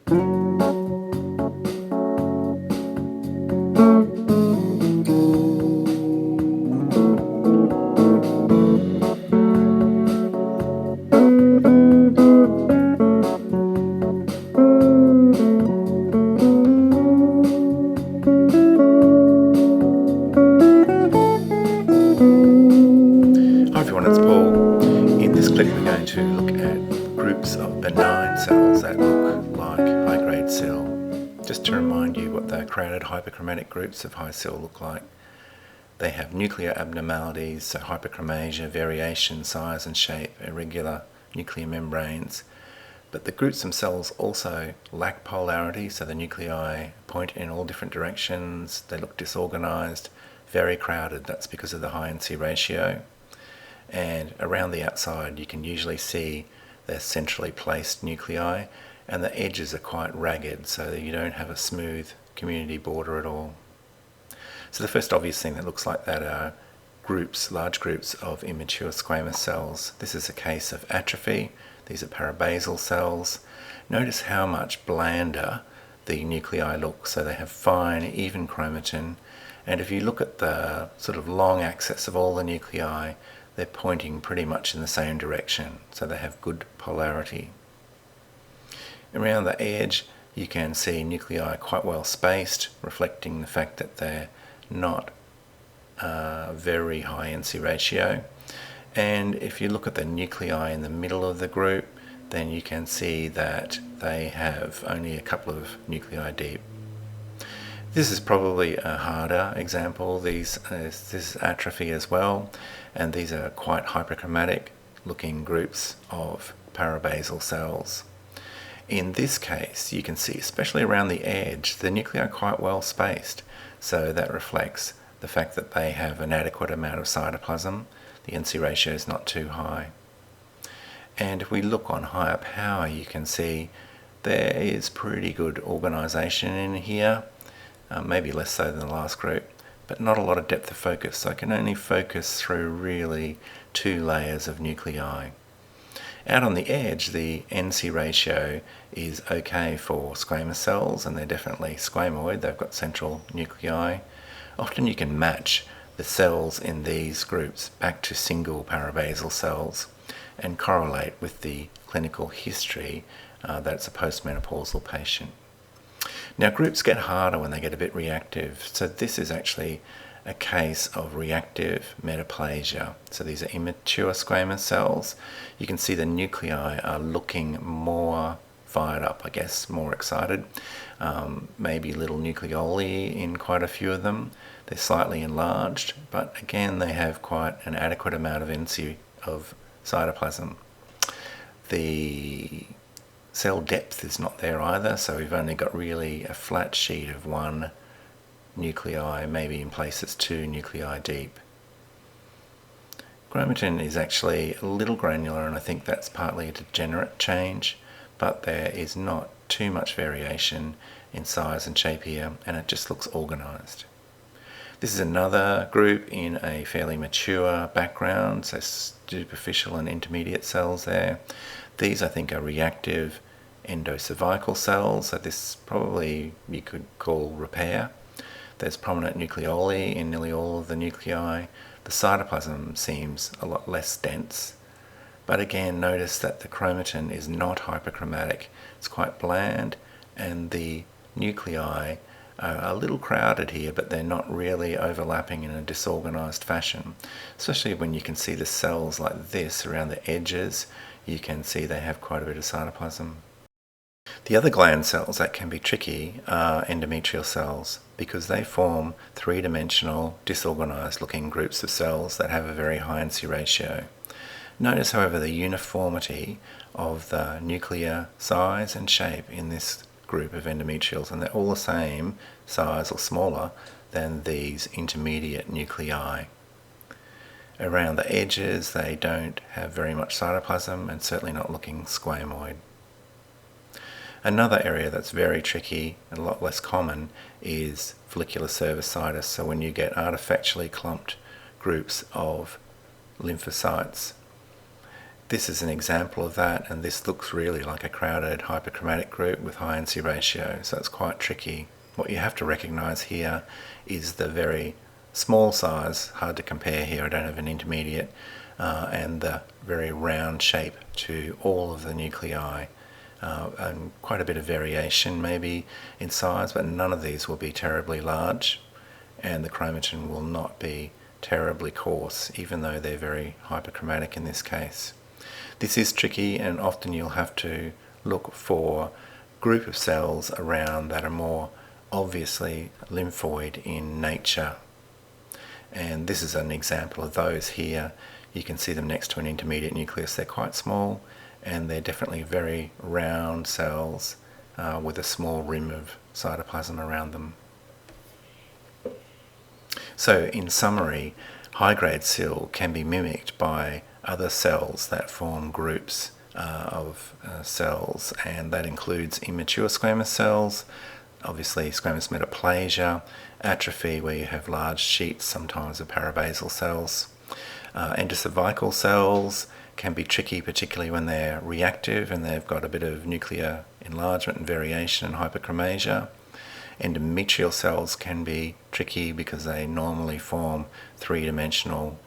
To look at groups of benign cells that look like high-grade SIL. Just to remind you what the crowded hyperchromatic groups of high SIL look like. They have nuclear abnormalities, so hyperchromasia, variation, size and shape, irregular nuclear membranes. But the groups themselves also lack polarity, so the nuclei point in all different directions, they look disorganized, very crowded. That's because of the high NC ratio. And around the outside you can usually see the centrally placed nuclei, and the edges are quite ragged, so you don't have a smooth community border at all. So the first obvious thing that looks like that are groups, large groups of immature squamous cells. This is a case of atrophy. These are parabasal cells. Notice how much blander the nuclei look, so they have fine, even chromatin, and if you look at the sort of long axis of all the nuclei, they're pointing pretty much in the same direction, so they have good polarity. Around the edge you can see nuclei quite well spaced, reflecting the fact that they're not very high NC ratio. And if you look at the nuclei in the middle of the group, then you can see that they have only a couple of nuclei deep. This is probably a harder example. This is atrophy as well, and these are quite hyperchromatic looking groups of parabasal cells. In this case, you can see, especially around the edge, the nuclei are quite well spaced, so that reflects the fact that they have an adequate amount of cytoplasm. The NC ratio is not too high. And if we look on higher power, you can see there is pretty good organization in here. Maybe less so than the last group, but not a lot of depth of focus, so I can only focus through really 2 layers of nuclei. Out on the edge, the NC ratio is okay for squamous cells, and they're definitely squamoid. They've got central nuclei. Often you can match the cells in these groups back to single parabasal cells and correlate with the clinical history that it's a postmenopausal patient. Now, groups get harder when they get a bit reactive, so this is actually a case of reactive metaplasia. So these are immature squamous cells. You can see the nuclei are looking more fired up, I guess, more excited. Maybe little nucleoli in quite a few of them. They're slightly enlarged, but again they have quite an adequate amount of NC of cytoplasm. The cell depth is not there either, so we've only got really a flat sheet of 1 nuclei, maybe in places 2 nuclei deep. Chromatin is actually a little granular, and I think that's partly a degenerate change, but there is not too much variation in size and shape here, and it just looks organized. This is another group in a fairly mature background, so superficial and intermediate cells there. These, I think, are reactive endocervical cells, so this probably you could call repair. There's prominent nucleoli in nearly all of the nuclei. The cytoplasm seems a lot less dense, but again notice that the chromatin is not hyperchromatic. It's quite bland, and the nuclei are a little crowded here, but they're not really overlapping in a disorganized fashion, especially when you can see the cells like this around the edges. You can see they have quite a bit of cytoplasm. The other gland cells that can be tricky are endometrial cells, because they form 3-dimensional, disorganized looking groups of cells that have a very high NC ratio. Notice, however, the uniformity of the nuclear size and shape in this group of endometrials, and they're all the same size or smaller than these intermediate nuclei. Around the edges they don't have very much cytoplasm, and certainly not looking squamoid. Another area that's very tricky and a lot less common is follicular cervicitis, so when you get artifactually clumped groups of lymphocytes. This is an example of that, and this looks really like a crowded hyperchromatic group with high NC ratio, so it's quite tricky. What you have to recognise here is the very small size, hard to compare here, I don't have an intermediate, and the very round shape to all of the nuclei. And quite a bit of variation maybe in size, but none of these will be terribly large, and the chromatin will not be terribly coarse, even though they're very hyperchromatic in this case. This is tricky, and often you'll have to look for a group of cells around that are more obviously lymphoid in nature. And this is an example of those here. You can see them next to an intermediate nucleus. They're quite small, and they're definitely very round cells with a small rim of cytoplasm around them. So in summary, high-grade SIL can be mimicked by other cells that form groups of cells, and that includes immature squamous cells, obviously squamous metaplasia, atrophy where you have large sheets sometimes of parabasal cells. Endocervical cells can be tricky, particularly when they're reactive and they've got a bit of nuclear enlargement and variation and hyperchromasia. Endometrial cells can be tricky because they normally form three-dimensional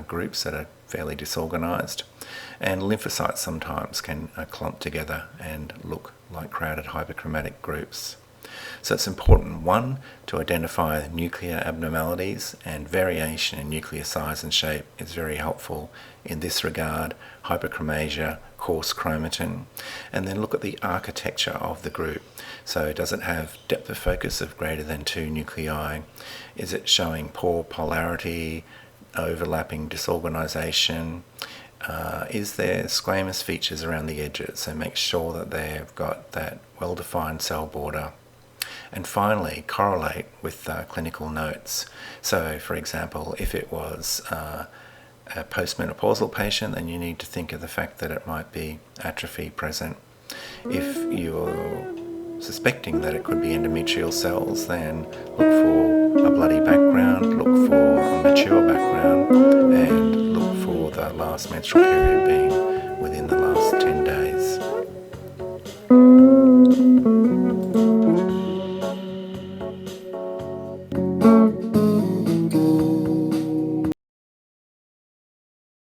groups that are fairly disorganized. And lymphocytes sometimes can clump together and look like crowded hyperchromatic groups. So it's important, one, to identify nuclear abnormalities, and variation in nuclear size and shape is very helpful in this regard, hyperchromasia, coarse chromatin, and then look at the architecture of the group. So does it have depth of focus of greater than 2 nuclei? Is it showing poor polarity, overlapping disorganization? Is there squamous features around the edges? So make sure that they've got that well-defined cell border. And finally, correlate with clinical notes. So, for example, if it was a postmenopausal patient, then you need to think of the fact that it might be atrophy present. If you're suspecting that it could be endometrial cells, then look for a bloody background, look for a mature background, and look for the last menstrual period being within the last 10 days.